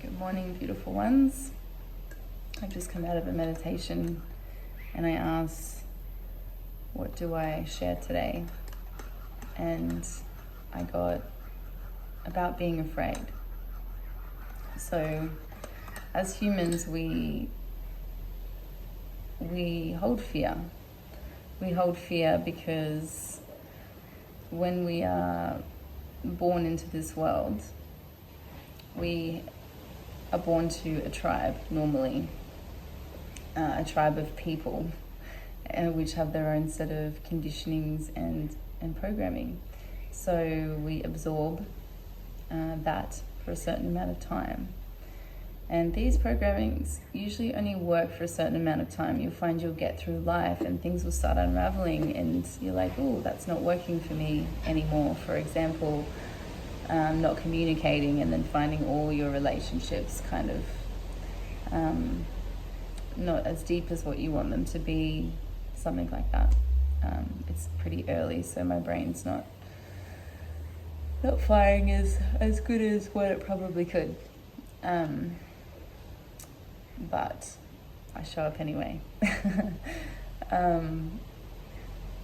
Good morning, beautiful ones. I've just come out of a meditation and I asked, what do I share today? And I got about being afraid. So as humans, we hold fear. We hold fear because when we are born into this world, we are born to a tribe, normally, a tribe of people, which have their own set of conditionings and programming. So we absorb that for a certain amount of time. And these programmings usually only work for a certain amount of time. You'll find you'll get through life and things will start unraveling and you're like, oh, that's not working for me anymore. For example, not communicating and then finding all your relationships kind of not as deep as what you want them to be, something like that. It's pretty early, so my brain's not firing as good as what it probably could. But I show up anyway.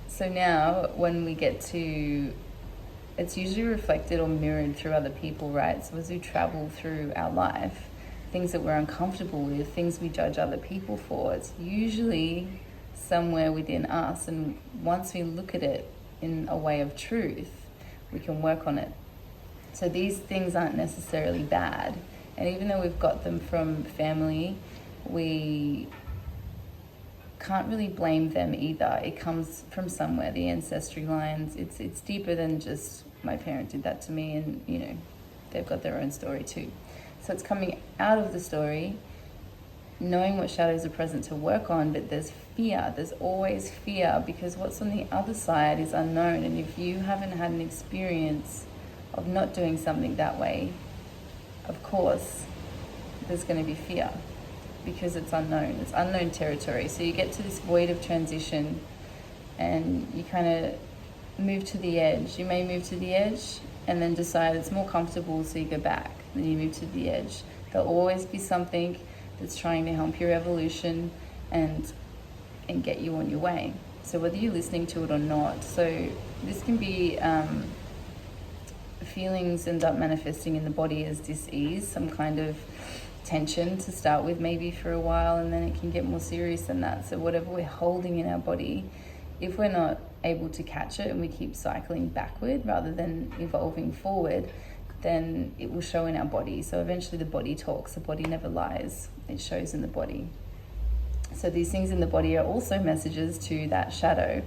So now when we get to, it's usually reflected or mirrored through other people, right? So as we travel through our life, things that we're uncomfortable with, things we judge other people for, it's usually somewhere within us. And once we look at it in a way of truth, we can work on it. So these things aren't necessarily bad. And even though we've got them from family, we can't really blame them either. It comes from somewhere, the ancestry lines. It's deeper than just my parent did that to me, and they've got their own story too. So it's coming out of the story, knowing what shadows are present to work on, but there's fear. There's always fear because what's on the other side is unknown. And if you haven't had an experience of not doing something that way, of course, there's going to be fear because it's unknown. It's unknown territory. So you get to this void of transition and you kind of move to the edge. You may move to the edge and then decide it's more comfortable, so you go back. Then you move to the edge. There'll always be something that's trying to help your evolution and get you on your way. So whether you're listening to it or not. So this can be feelings end up manifesting in the body as dis-ease, some kind of tension to start with maybe for a while, and then it can get more serious than that. So whatever we're holding in our body, if we're not able to catch it and we keep cycling backward rather than evolving forward, then it will show in our body. So eventually the body talks. The body never lies. It shows in the body. So these things in the body are also messages to that shadow.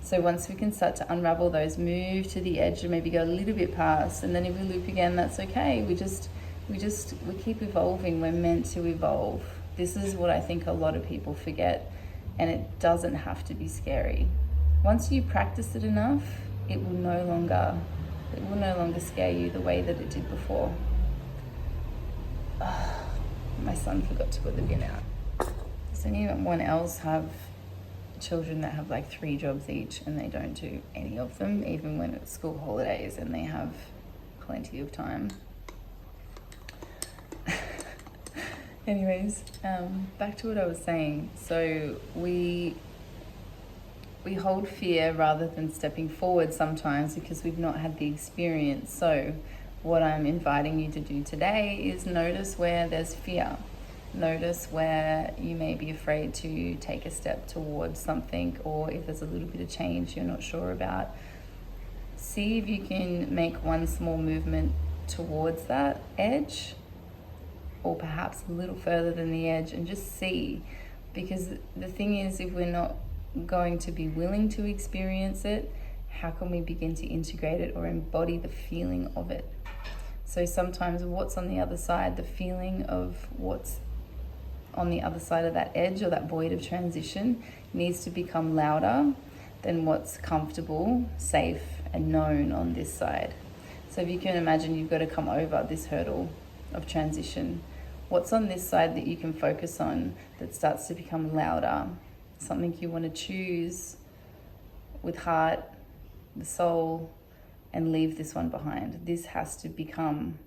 So once we can start to unravel those, move to the edge and maybe go a little bit past, and then if we loop again, that's okay. We keep evolving. We're meant to evolve. This is what I think a lot of people forget, and it doesn't have to be scary. Once you practice it enough, it will no longer scare you the way that it did before. My son forgot to put the bin out. Does anyone else have children that have like 3 jobs each and they don't do any of them, even when it's school holidays and they have plenty of time? Anyways, back to what I was saying. So we hold fear rather than stepping forward sometimes because we've not had the experience. So what I'm inviting you to do today is notice where there's fear. Notice where you may be afraid to take a step towards something, or if there's a little bit of change you're not sure about. See if you can make one small movement towards that edge, or perhaps a little further than the edge, and just see. Because the thing is, if we're not going to be willing to experience it, how can we begin to integrate it or embody the feeling of it? So sometimes what's on the other side, the feeling of what's on the other side of that edge or that void of transition, needs to become louder than what's comfortable, safe, and known on this side. So if you can imagine, you've got to come over this hurdle of transition. What's on this side that you can focus on that starts to become louder? Something you want to choose with heart, the soul, and leave this one behind. This has to become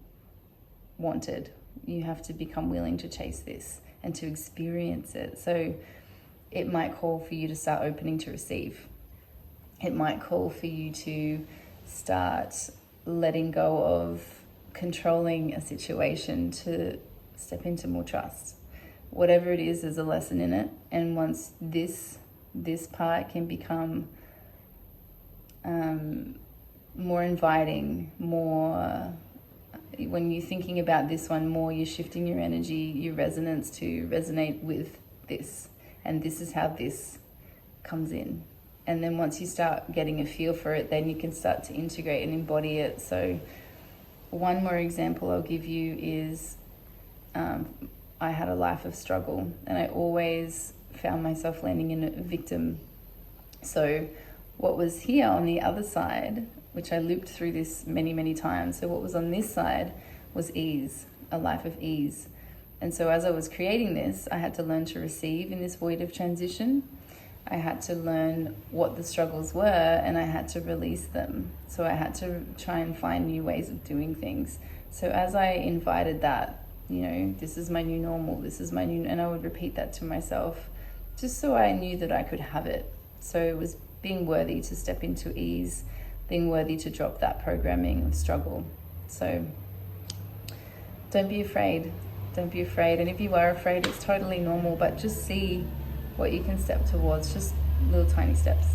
wanted You have to become willing to chase this and to experience it. So it might call for you to start opening to receive. It might call for you to start letting go of controlling a situation to step into more trust. Whatever it is, there's a lesson in it. And once this part can become more inviting, more, when you're thinking about this one more, you're shifting your energy, your resonance to resonate with this. And this is how this comes in. And then once you start getting a feel for it, then you can start to integrate and embody it. So one more example I'll give you is I had a life of struggle, and I always found myself landing in a victim. So what was here on the other side, which I looped through this many, many times. So what was on this side was ease, a life of ease. And so as I was creating this, I had to learn to receive in this void of transition. I had to learn what the struggles were, and I had to release them. So I had to try and find new ways of doing things. So as I invited that, you know, this is my new normal, this is my new, and I would repeat that to myself, just so I knew that I could have it. So it was being worthy to step into ease, being worthy to drop that programming of struggle. So don't be afraid. Don't be afraid. And if you are afraid, it's totally normal, but just see what you can step towards, just little tiny steps.